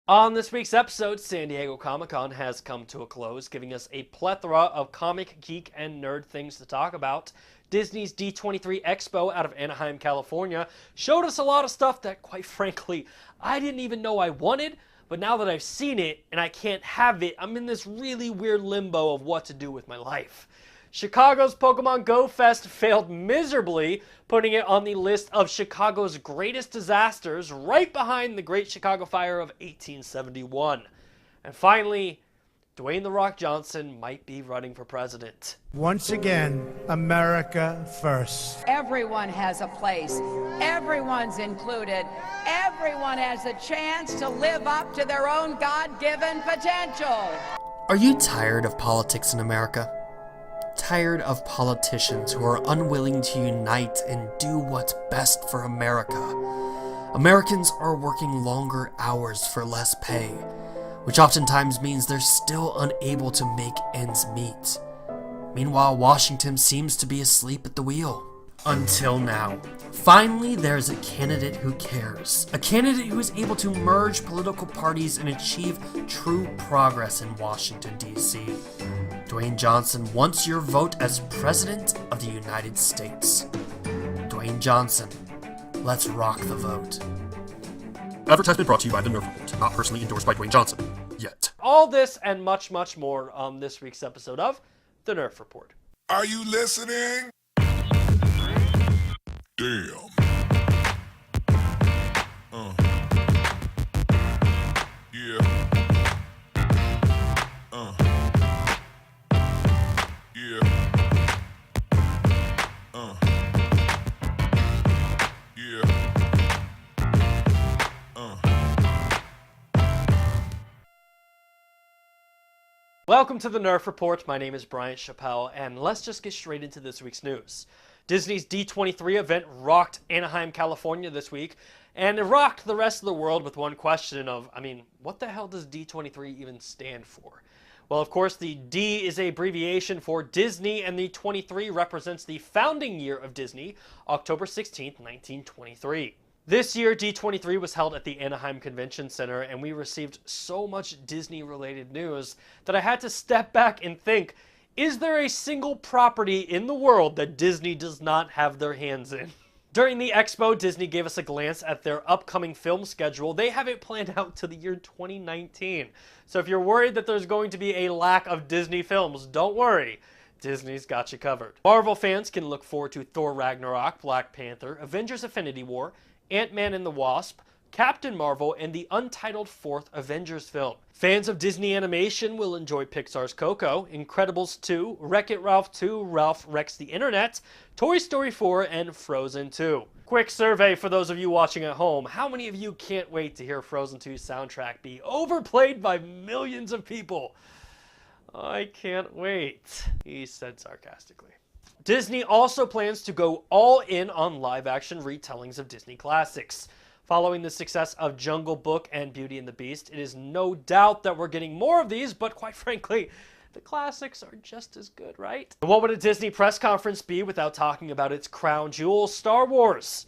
On this week's episode, San Diego Comic-Con has come to a close, giving us a plethora of comic, geek, and nerd things to talk about. Disney's D-23 Expo out of Anaheim, California showed us a lot of stuff that, quite frankly, I didn't even know I wanted, but now that I've seen it and I can't have it, I'm in this really weird limbo of what to do with my life. Chicago's Pokemon Go Fest failed miserably, putting it on the list of Chicago's greatest disasters, right behind the Great Chicago Fire of 1871. And finally, Dwayne "The Rock" Johnson might be running for president. Once again, America first. Everyone has a place. Everyone's included. Everyone has a chance to live up to their own God-given potential. Are you tired of politics in America? Tired of politicians who are unwilling to unite and do what's best for America? Americans are working longer hours for less pay, which oftentimes means they're still unable to make ends meet. Meanwhile, Washington seems to be asleep at the wheel. Until now. Finally, there's a candidate who cares. A candidate who is able to merge political parties and achieve true progress in Washington, D.C. Dwayne Johnson wants your vote as President of the United States. Dwayne Johnson, let's rock the vote. Advertisement brought to you by the Nerf Report, not personally endorsed by Dwayne Johnson. Yet. All this and much, much more on this week's episode of the Nerf Report. Are you listening? Damn. Yeah. Yeah. Yeah. Welcome to the Nerf Report. My name is Bryant, Chappel, and let's just get straight into this week's news. Disney's D23 event rocked Anaheim, California this week, and it rocked the rest of the world with one question of, what the hell does D23 even stand for? Well, of course, the D is an abbreviation for Disney, and the 23 represents the founding year of Disney, October 16th, 1923. This year, D23 was held at the Anaheim Convention Center, and we received so much Disney-related news that I had to step back and think, is there a single property in the world that Disney does not have their hands in? During the expo, Disney gave us a glance at their upcoming film schedule. They have it planned out to the year 2019. So if you're worried that there's going to be a lack of Disney films, don't worry. Disney's got you covered. Marvel fans can look forward to Thor Ragnarok, Black Panther, Avengers Infinity War, Ant-Man and the Wasp, Captain Marvel, and the untitled fourth Avengers film. Fans of Disney animation will enjoy Pixar's Coco, Incredibles 2, Wreck-It Ralph 2, Ralph Wrecks the Internet, Toy Story 4, and Frozen 2. Quick survey for those of you watching at home. How many of you can't wait to hear Frozen 2's soundtrack be overplayed by millions of people? I can't wait, he said sarcastically. Disney also plans to go all in on live-action retellings of Disney classics. Following the success of Jungle Book and Beauty and the Beast, it is no doubt that we're getting more of these, but quite frankly, the classics are just as good, right? And what would a Disney press conference be without talking about its crown jewel, Star Wars?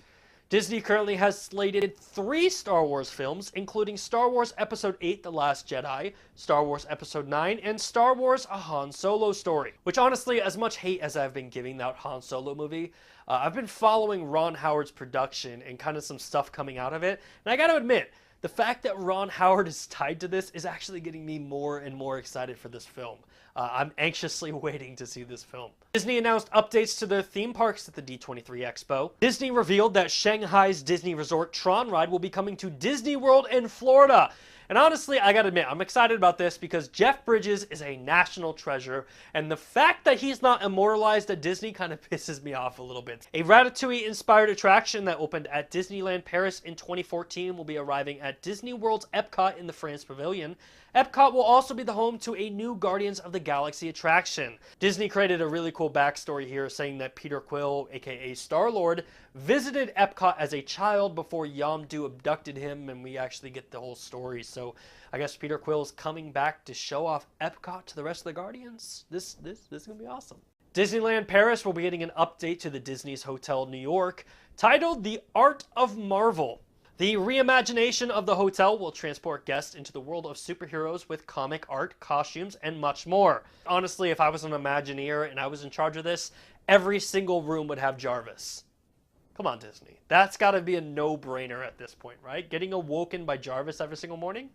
Disney currently has slated 3 Star Wars films, including Star Wars Episode 8, The Last Jedi, Star Wars Episode 9, and Star Wars A Han Solo Story. Which honestly, as much hate as I've been giving that Han Solo movie, I've been following Ron Howard's production and kind of some stuff coming out of it, and I gotta admit, the fact that Ron Howard is tied to this is actually getting me more and more excited for this film. I'm anxiously waiting to see this film. Disney announced updates to their theme parks at the D23 Expo. Disney revealed that Shanghai's Disney Resort Tron ride will be coming to Disney World in Florida. And honestly, I gotta admit, I'm excited about this because Jeff Bridges is a national treasure, and the fact that he's not immortalized at Disney kind of pisses me off a little bit. A Ratatouille-inspired attraction that opened at Disneyland Paris in 2014 will be arriving at Disney World's Epcot in the France Pavilion. Epcot will also be the home to a new Guardians of the Galaxy attraction. Disney created a really cool backstory here saying that Peter Quill, aka Star-Lord, visited Epcot as a child before Yondu abducted him, and we actually get the whole story. So I guess Peter Quill is coming back to show off Epcot to the rest of the Guardians. This is gonna be awesome. Disneyland Paris will be getting an update to the Disney's Hotel New York titled The Art of Marvel. The reimagination of the hotel will transport guests into the world of superheroes with comic art, costumes, and much more. Honestly, if I was an Imagineer and I was in charge of this, every single room would have Jarvis. Come on, Disney. That's got to be a no-brainer at this point, right? Getting awoken by Jarvis every single morning?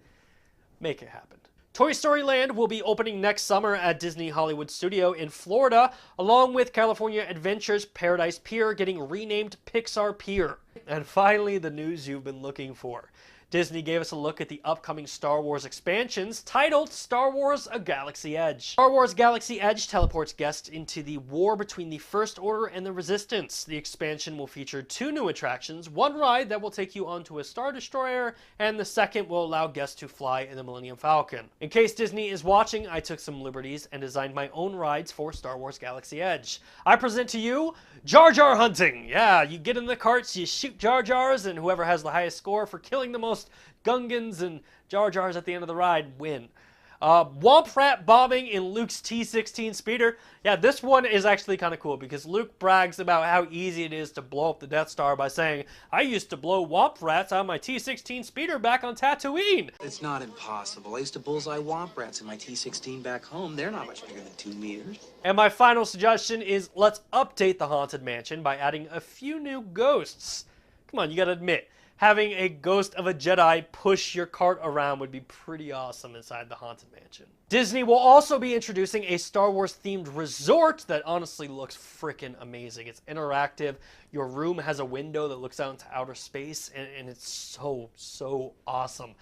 Make it happen. Toy Story Land will be opening next summer at Disney Hollywood Studio in Florida, along with California Adventure's Paradise Pier getting renamed Pixar Pier. And finally, the news you've been looking for. Disney gave us a look at the upcoming Star Wars expansions titled Star Wars: A Galaxy Edge. Star Wars Galaxy Edge teleports guests into the war between the First Order and the Resistance. The expansion will feature 2 new attractions, one ride that will take you onto a Star Destroyer, and the second will allow guests to fly in the Millennium Falcon. In case Disney is watching, I took some liberties and designed my own rides for Star Wars Galaxy Edge. I present to you Jar Jar hunting. Yeah, you get in the carts, you shoot Jar Jars, and whoever has the highest score for killing the most Gungans and Jar Jars at the end of the ride win. Womp Rat bombing in Luke's T-16 speeder. Yeah, this one is actually kind of cool because Luke brags about how easy it is to blow up the Death Star by saying, I used to blow Womp Rats on my T-16 speeder back on Tatooine. It's not impossible. I used to bullseye Womp Rats in my T-16 back home. They're not much bigger than 2 meters. And my final suggestion is let's update the Haunted Mansion by adding a few new ghosts. Come on, you gotta admit, having a ghost of a Jedi push your cart around would be pretty awesome inside the Haunted Mansion. Disney will also be introducing a Star Wars themed resort that honestly looks freaking amazing. It's interactive. Your room has a window that looks out into outer space, and it's so awesome.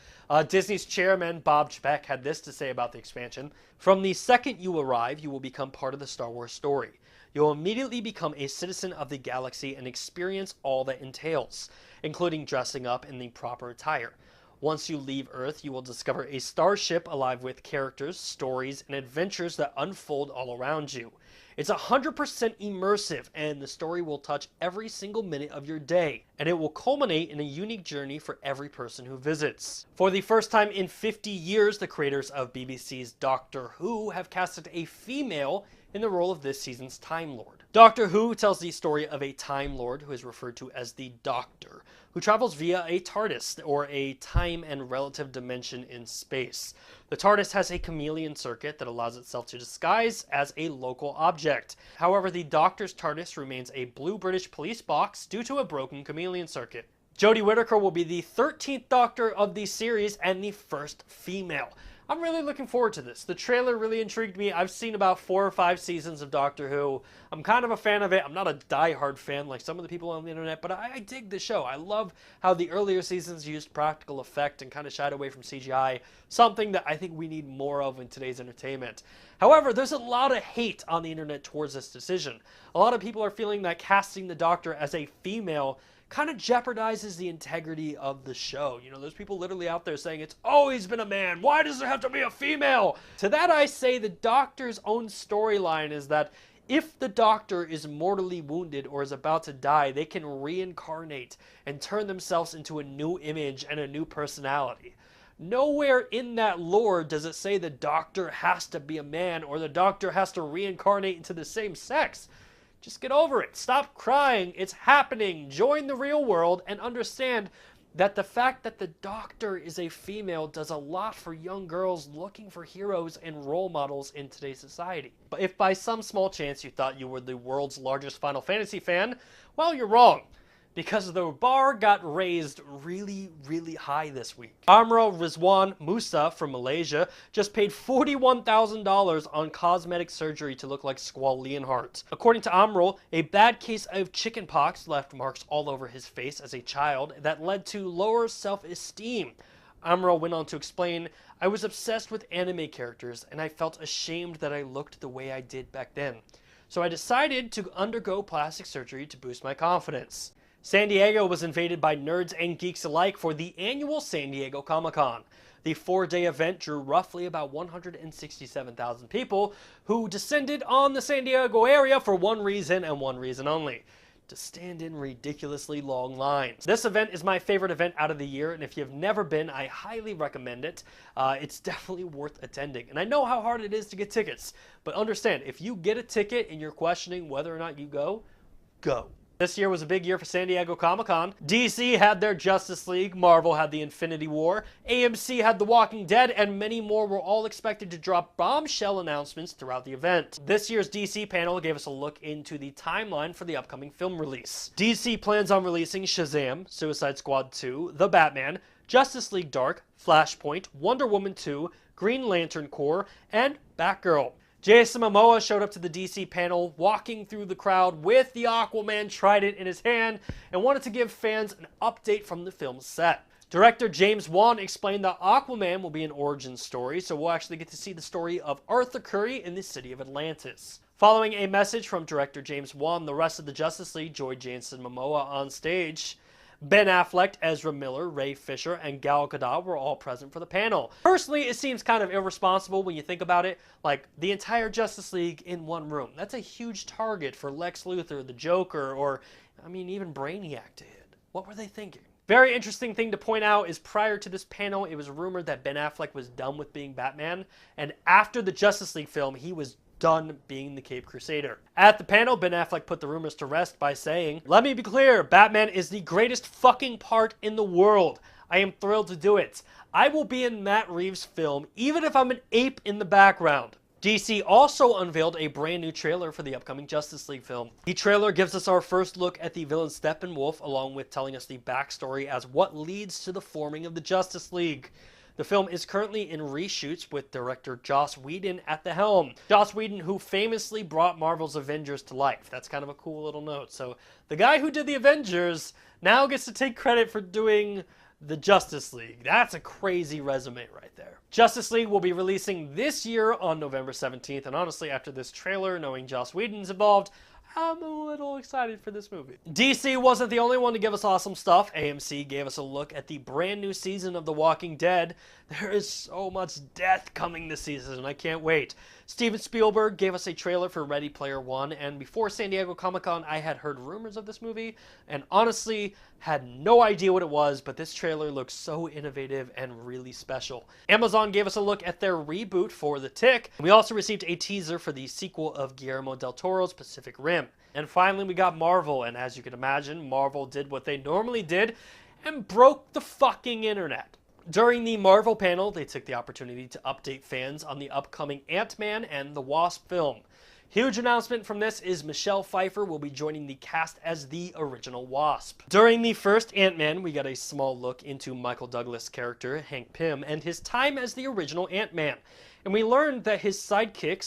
Disney's chairman, Bob Chapek, had this to say about the expansion. From the second you arrive, you will become part of the Star Wars story. You'll immediately become a citizen of the galaxy and experience all that entails, including dressing up in the proper attire. Once you leave Earth, you will discover a starship alive with characters, stories, and adventures that unfold all around you. It's 100% immersive, and the story will touch every single minute of your day, and it will culminate in a unique journey for every person who visits. For the first time in 50 years, the creators of BBC's Doctor Who have casted a female in the role of this season's Time Lord. Doctor Who tells the story of a Time Lord who is referred to as the Doctor, who travels via a TARDIS, or a time and relative dimension in space. The TARDIS has a chameleon circuit that allows itself to disguise as a local object. However, the Doctor's TARDIS remains a blue British police box due to a broken chameleon circuit. Jodie Whittaker will be the 13th Doctor of the series and the first female. I'm really looking forward to this. The trailer really intrigued me. I've seen about 4 or 5 seasons of Doctor Who. I'm kind of a fan of it. I'm not a die-hard fan like some of the people on the internet, but I dig the show. I love how the earlier seasons used practical effect and kind of shied away from CGI, something that I think we need more of in today's entertainment. However, there's a lot of hate on the internet towards this decision. A lot of people are feeling that casting the Doctor as a female kind of jeopardizes the integrity of the show. You know, there's people literally out there saying it's always been a man. Why does there have to be a female? To that I say the Doctor's own storyline is that if the Doctor is mortally wounded or is about to die, they can reincarnate and turn themselves into a new image and a new personality. Nowhere in that lore does it say the Doctor has to be a man or the Doctor has to reincarnate into the same sex. Just get over it. Stop crying. It's happening. Join the real world and understand that the fact that the Doctor is a female does a lot for young girls looking for heroes and role models in today's society. But if by some small chance you thought you were the world's largest Final Fantasy fan, well, you're wrong, because the bar got raised really high this week. Amro Rizwan Musa from Malaysia just paid $41,000 on cosmetic surgery to look like Squal Leonheart. According to Amro, a bad case of chickenpox left marks all over his face as a child that led to lower self-esteem. Amro went on to explain, I was obsessed with anime characters and I felt ashamed that I looked the way I did back then. So I decided to undergo plastic surgery to boost my confidence. San Diego was invaded by nerds and geeks alike for the annual San Diego Comic-Con. The 4-day event drew roughly about 167,000 people who descended on the San Diego area for one reason and one reason only: to stand in ridiculously long lines. This event is my favorite event out of the year, and if you've never been, I highly recommend it. It's definitely worth attending. And I know how hard it is to get tickets, but understand, if you get a ticket and you're questioning whether or not you go, go. This year was a big year for San Diego Comic-Con. DC had their Justice League, Marvel had the Infinity War, AMC had The Walking Dead, and many more were all expected to drop bombshell announcements throughout the event. This year's DC panel gave us a look into the timeline for the upcoming film release. DC plans on releasing Shazam, Suicide Squad 2, The Batman, Justice League Dark, Flashpoint, Wonder Woman 2, Green Lantern Corps, and Batgirl. Jason Momoa showed up to the DC panel, walking through the crowd with the Aquaman trident in his hand, and wanted to give fans an update from the film's set. Director James Wan explained that Aquaman will be an origin story, so we'll actually get to see the story of Arthur Curry in the city of Atlantis. Following a message from director James Wan, the rest of the Justice League joined Jason Momoa on stage. Ben Affleck, Ezra Miller, Ray Fisher, and Gal Gadot were all present for the panel. Personally, it seems kind of irresponsible when you think about it. Like, the entire Justice League in one room. That's a huge target for Lex Luthor, the Joker, or, I mean, even Brainiac to hit. What were they thinking? Very interesting thing to point out is prior to this panel, it was rumored that Ben Affleck was done with being Batman, and after the Justice League film, he was done being the Caped Crusader. At the panel, Ben Affleck put the rumors to rest by saying, "Let me be clear, Batman is the greatest fucking part in the world. I am thrilled to do it. I will be in Matt Reeves' film, even if I'm an ape in the background." DC also unveiled a brand new trailer for the upcoming Justice League film. The trailer gives us our first look at the villain Steppenwolf, along with telling us the backstory as what leads to the forming of the Justice League. The film is currently in reshoots with director Joss Whedon at the helm. Joss Whedon, who famously brought Marvel's Avengers to life. That's kind of a cool little note. So the guy who did the Avengers now gets to take credit for doing the Justice League. That's a crazy resume right there. Justice League will be releasing this year on November 17th, and honestly, after this trailer, knowing Joss Whedon's involved, I'm a little excited for this movie. DC wasn't the only one to give us awesome stuff. AMC gave us a look at the brand new season of The Walking Dead. There is so much death coming this season, and I can't wait. Steven Spielberg gave us a trailer for Ready Player One, and before San Diego Comic-Con, I had heard rumors of this movie, and honestly, had no idea what it was, but this trailer looks so innovative and really special. Amazon gave us a look at their reboot for The Tick. We also received a teaser for the sequel of Guillermo del Toro's Pacific Rim. And finally, we got Marvel, and as you can imagine, Marvel did what they normally did and broke the fucking internet. During the Marvel panel, they took the opportunity to update fans on the upcoming Ant-Man and the Wasp film. Huge announcement from this is Michelle Pfeiffer will be joining the cast as the original Wasp. During the first Ant-Man, we got a small look into Michael Douglas' character, Hank Pym, and his time as the original Ant-Man. And we learned that his sidekick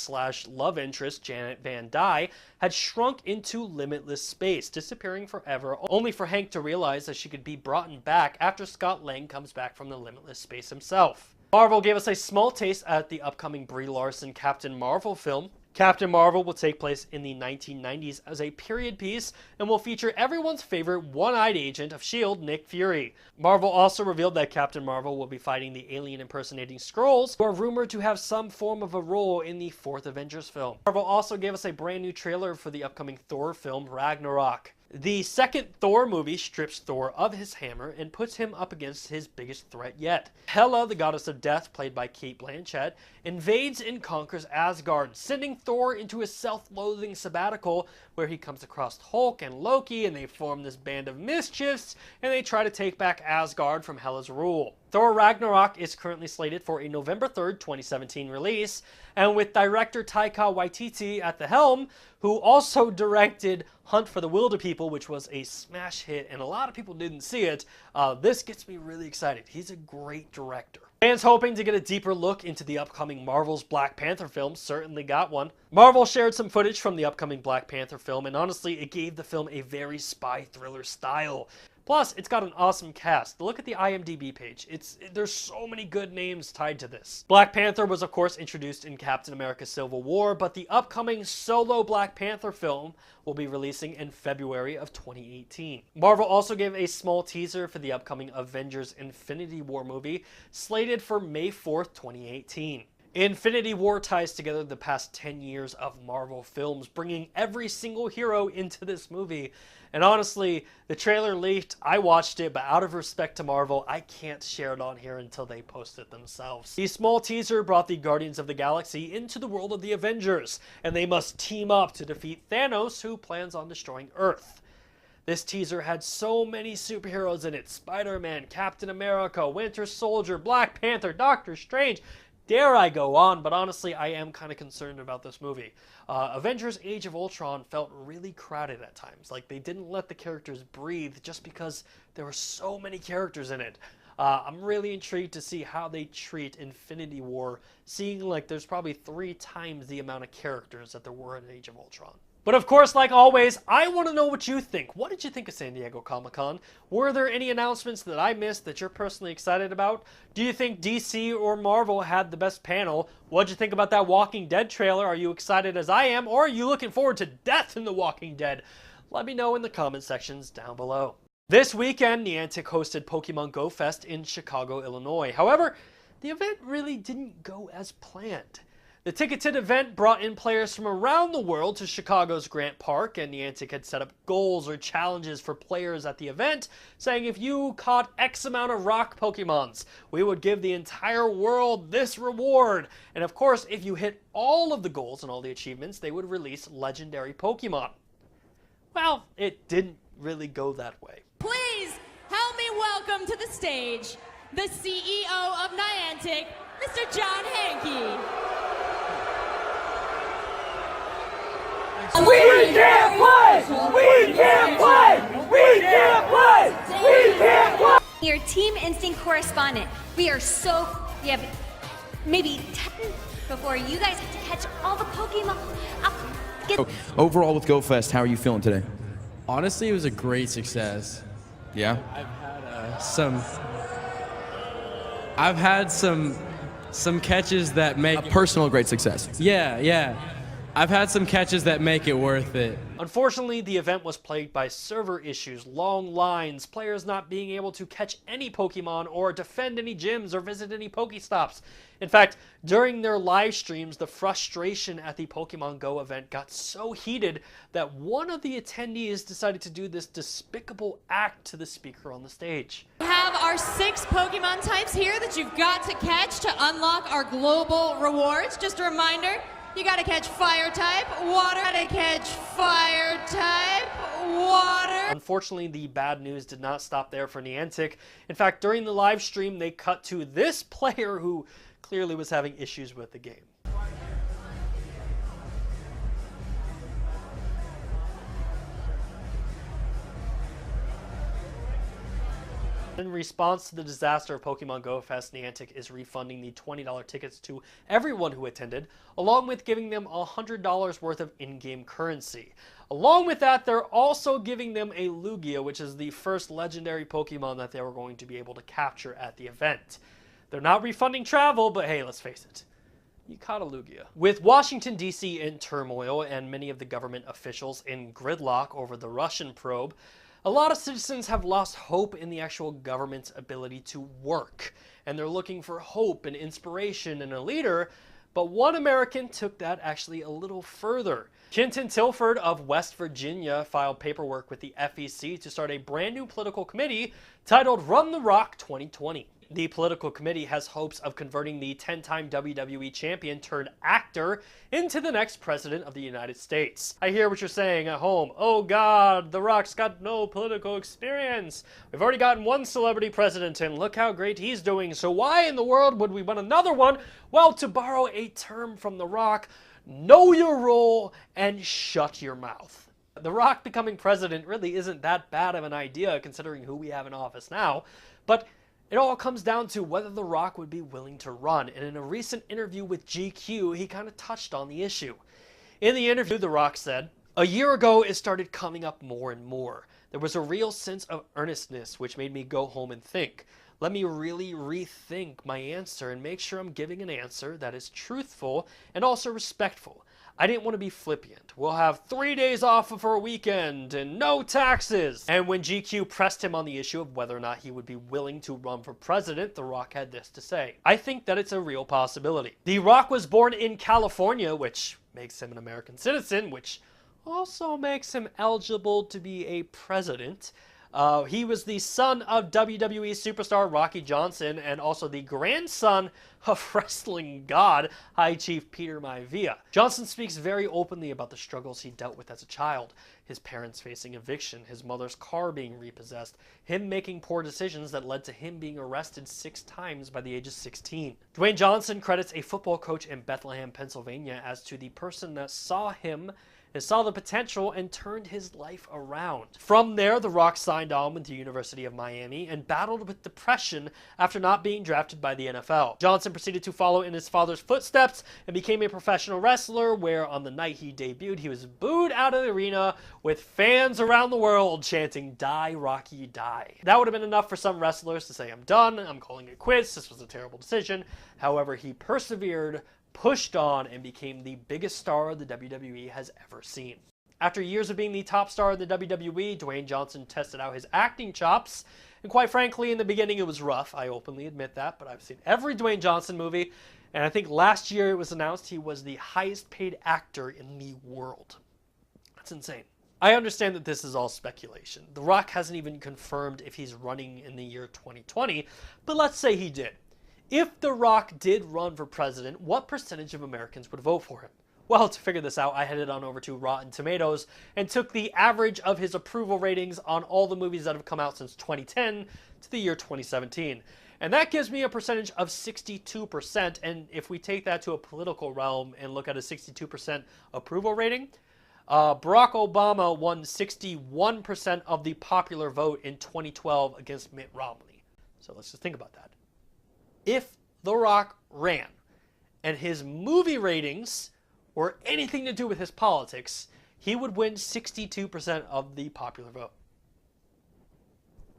/ love interest, Janet Van Dyne, had shrunk into limitless space, disappearing forever, only for Hank to realize that she could be brought back after Scott Lang comes back from the limitless space himself. Marvel gave us a small taste at the upcoming Brie Larson Captain Marvel film. Captain Marvel will take place in the 1990s as a period piece and will feature everyone's favorite one-eyed agent of S.H.I.E.L.D., Nick Fury. Marvel also revealed that Captain Marvel will be fighting the alien impersonating Skrulls, who are rumored to have some form of a role in the 4th Avengers film. Marvel also gave us a brand new trailer for the upcoming Thor film, Ragnarok. The second Thor movie strips Thor of his hammer and puts him up against his biggest threat yet. Hela, the goddess of death, played by Cate Blanchett, invades and conquers Asgard, sending Thor into a self-loathing sabbatical where he comes across Hulk and Loki, and they form this band of mischiefs, and they try to take back Asgard from Hela's rule. Thor Ragnarok is currently slated for a November 3rd, 2017 release, and with director Taika Waititi at the helm, who also directed Hunt for the Wilderpeople, which was a smash hit, and a lot of people didn't see it, this gets me really excited. He's a great director. Fans hoping to get a deeper look into the upcoming Marvel's Black Panther film certainly got one. Marvel shared some footage from the upcoming Black Panther film, and honestly, it gave the film a very spy thriller style. Plus, it's got an awesome cast. Look at the IMDb page. There's so many good names tied to this. Black Panther was, of course, introduced in Captain America Civil War, but the upcoming solo Black Panther film will be releasing in February of 2018. Marvel also gave a small teaser for the upcoming Avengers Infinity War movie, slated for May 4th, 2018. Infinity War ties together the past 10 years of Marvel films, bringing every single hero into this movie. And honestly, the trailer leaked, I watched it, but out of respect to Marvel, I can't share it on here until they post it themselves. The small teaser brought the Guardians of the Galaxy into the world of the Avengers, and they must team up to defeat Thanos, who plans on destroying Earth. This teaser had so many superheroes in it: Spider-Man, Captain America, Winter Soldier, Black Panther, Doctor Strange. Dare I go on, but honestly, I am kind of concerned about this movie. Avengers Age of Ultron felt really crowded at times. Like, they didn't let the characters breathe just because there were so many characters in it. I'm really intrigued to see how they treat Infinity War, seeing like there's probably 3 times the amount of characters that there were in Age of Ultron. But of course, like always, I want to know what you think. What did you think of San Diego Comic-Con? Were there any announcements that I missed that you're personally excited about? Do you think DC or Marvel had the best panel? What'd you think about that Walking Dead trailer? Are you excited as I am, or are you looking forward to death in The Walking Dead? Let me know in the comment sections down below. This weekend, Niantic hosted Pokemon Go Fest in Chicago, Illinois. However, the event really didn't go as planned. The ticketed event brought in players from around the world to Chicago's Grant Park, and Niantic had set up goals or challenges for players at the event, saying if you caught X amount of rock Pokemons, we would give the entire world this reward. And of course, if you hit all of the goals and all the achievements, they would release legendary Pokemon. Well, it didn't really go that way. Please help me welcome to the stage the CEO of Niantic, Mr. John Hankey. We can't play! We can't play! We can't play! We can't play! Your Team Instinct correspondent. We have maybe 10 before you guys have to catch all the Pokemon. Overall with GoFest, how are you feeling today? Honestly, it was a great success. Yeah? I've had some catches that make... A personal great success. Yeah. I've had some catches that make it worth it. Unfortunately, the event was plagued by server issues, long lines, players not being able to catch any Pokemon or defend any gyms or visit any Pokestops. In fact, during their live streams, the frustration at the Pokemon Go event got so heated that one of the attendees decided to do this despicable act to the speaker on the stage. We have our 6 Pokemon types here that you've got to catch to unlock our global rewards. Just a reminder, you gotta catch fire type, water, gotta catch fire type, water. Unfortunately, the bad news did not stop there for Niantic. In fact, during the live stream, they cut to this player who clearly was having issues with the game. In response to the disaster of Pokemon Go Fest, Niantic is refunding the $20 tickets to everyone who attended, along with giving them $100 worth of in-game currency. Along with that, they're also giving them a Lugia, which is the first legendary Pokemon that they were going to be able to capture at the event. They're not refunding travel, but hey, let's face it. You caught a Lugia. With Washington, D.C. in turmoil and many of the government officials in gridlock over the Russian probe, a lot of citizens have lost hope in the actual government's ability to work, and they're looking for hope and inspiration in a leader, but one American took that actually a little further. Kenton Tilford of West Virginia filed paperwork with the FEC to start a brand new political committee titled Run the Rock 2020. The political committee has hopes of converting the 10-time WWE champion turned actor into the next president of the United States. I hear what you're saying at home. Oh God, The Rock's got no political experience. We've already gotten one celebrity president and look how great he's doing. So why in the world would we want another one? Well, to borrow a term from The Rock, know your role and shut your mouth. The Rock becoming president really isn't that bad of an idea considering who we have in office now, but it all comes down to whether The Rock would be willing to run, and in a recent interview with GQ, he kind of touched on the issue. In the interview, The Rock said, "A year ago, it started coming up more and more. There was a real sense of earnestness which made me go home and think. Let me really rethink my answer and make sure I'm giving an answer that is truthful and also respectful. I didn't want to be flippant. We'll have 3 days off for a weekend and no taxes." And when GQ pressed him on the issue of whether or not he would be willing to run for president, The Rock had this to say: "I think that it's a real possibility. The Rock was born in California, which makes him an American citizen, which also makes him eligible to be a president. He was the son of WWE superstar Rocky Johnson and also the grandson of wrestling god High Chief Peter Maivia. Johnson speaks very openly about the struggles he dealt with as a child. his parents facing eviction, his mother's car being repossessed, him making poor decisions that led to him being arrested 6 times by the age of 16. Dwayne Johnson credits a football coach in Bethlehem, Pennsylvania as to the person that saw the potential and turned his life around. From there, The Rock signed on with the University of Miami and battled with depression after not being drafted by the NFL. Johnson proceeded to follow in his father's footsteps and became a professional wrestler, where on the night he debuted, he was booed out of the arena with fans around the world chanting, "Die, Rocky, die." That would have been enough for some wrestlers to say, "I'm done, I'm calling it quits, this was a terrible decision." However, he persevered, pushed on, and became the biggest star the WWE has ever seen. After years of being the top star of the WWE, Dwayne Johnson tested out his acting chops, and quite frankly, in the beginning it was rough. I openly admit that, but I've seen every Dwayne Johnson movie, and I think last year it was announced he was the highest paid actor in the world. That's insane. I understand that this is all speculation. The Rock hasn't even confirmed if he's running in the year 2020, but let's say he did. If The Rock did run for president, what percentage of Americans would vote for him? Well, to figure this out, I headed on over to Rotten Tomatoes and took the average of his approval ratings on all the movies that have come out since 2010 to the year 2017. And that gives me a percentage of 62%. And if we take that to a political realm and look at a 62% approval rating, Barack Obama won 61% of the popular vote in 2012 against Mitt Romney. So let's just think about that. If The Rock ran and his movie ratings were anything to do with his politics, he would win 62% of the popular vote.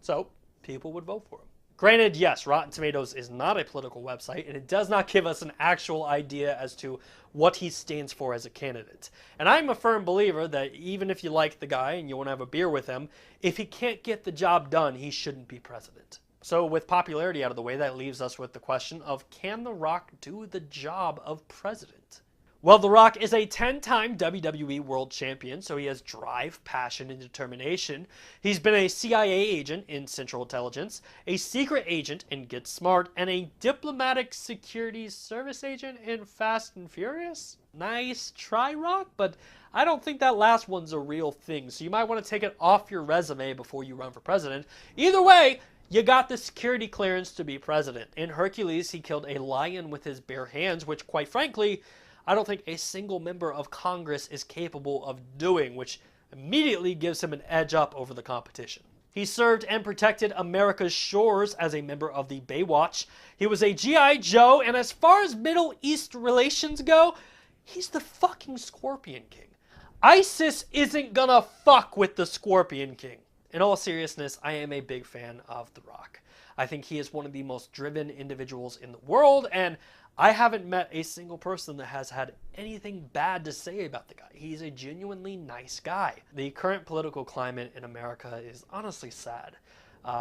So people would vote for him. Granted, yes, Rotten Tomatoes is not a political website, and it does not give us an actual idea as to what he stands for as a candidate. And I'm a firm believer that even if you like the guy and you want to have a beer with him, if he can't get the job done, he shouldn't be president. So with popularity out of the way, that leaves us with the question of, can The Rock do the job of president? Well, The Rock is a 10-time WWE World Champion, so he has drive, passion, and determination. He's been a CIA agent in Central Intelligence, a secret agent in Get Smart, and a diplomatic security service agent in Fast and Furious. Nice try, Rock, but I don't think that last one's a real thing, so you might want to take it off your resume before you run for president. Either way, you got the security clearance to be president. In Hercules, he killed a lion with his bare hands, which, quite frankly, I don't think a single member of Congress is capable of doing, which immediately gives him an edge up over the competition. He served and protected America's shores as a member of the Baywatch. He was a G.I. Joe, and as far as Middle East relations go, he's the fucking Scorpion King. ISIS isn't gonna fuck with the Scorpion King. In all seriousness, I am a big fan of The Rock. I think he is one of the most driven individuals in the world, and I haven't met a single person that has had anything bad to say about the guy. He's a genuinely nice guy. The current political climate in America is honestly sad.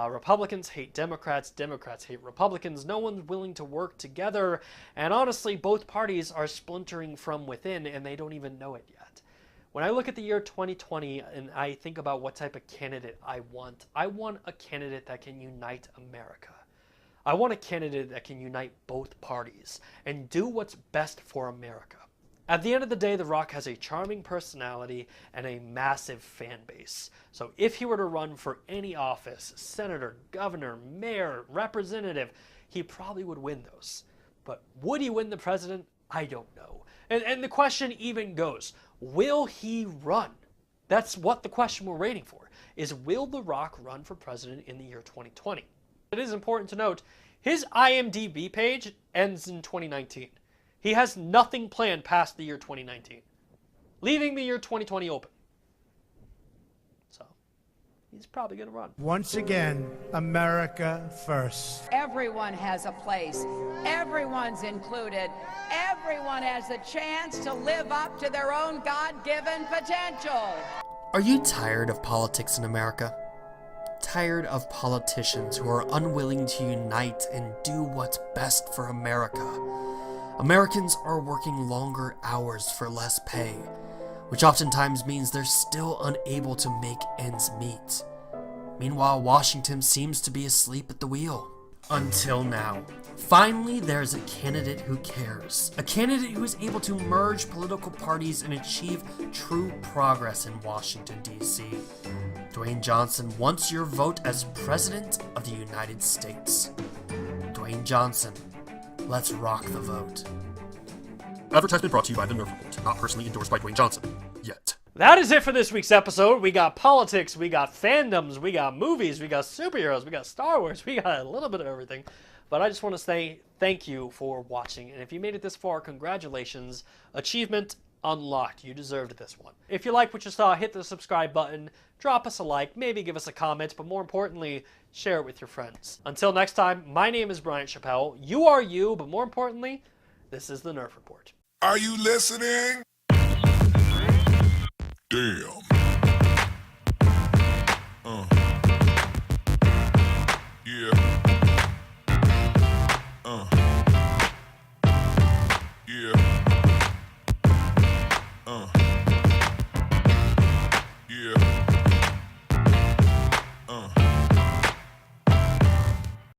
Republicans hate Democrats, Democrats hate Republicans, no one's willing to work together, and honestly, both parties are splintering from within, and they don't even know it yet. When I look at the year 2020 and I think about what type of candidate I want a candidate that can unite America. I want a candidate that can unite both parties and do what's best for America. At the end of the day, The Rock has a charming personality and a massive fan base. So if he were to run for any office, senator, governor, mayor, representative, he probably would win those. But would he win the president? I don't know. And the question even goes, will he run? That's what the question we're waiting for, is will The Rock run for president in the year 2020? It is important to note, his IMDb page ends in 2019. He has nothing planned past the year 2019, leaving the year 2020 open. So, he's probably going to run. Once again, America first. Everyone has a place. Everyone's included. Everyone has a chance to live up to their own God-given potential. Are you tired of politics in America? Tired of politicians who are unwilling to unite and do what's best for America? Americans are working longer hours for less pay, which oftentimes means they're still unable to make ends meet. Meanwhile, Washington seems to be asleep at the wheel. Until now. Finally, there's a candidate who cares. A candidate who is able to merge political parties and achieve true progress in Washington, D.C. Dwayne Johnson wants your vote as President of the United States. Dwayne Johnson, let's rock the vote. Advertisement brought to you by the Nerf Report, not personally endorsed by Dwayne Johnson. Yet. That is it for this week's episode. We got politics, we got fandoms, we got movies, we got superheroes, we got Star Wars, we got a little bit of everything. But I just want to say thank you for watching. And if you made it this far, congratulations. Achievement unlocked. You deserved this one. If you like what you saw, hit the subscribe button, drop us a like, maybe give us a comment, but more importantly, share it with your friends. Until next time, my name is Bryant Chappel. You are you, but more importantly, this is the Nerf Report. Are you listening? Damn.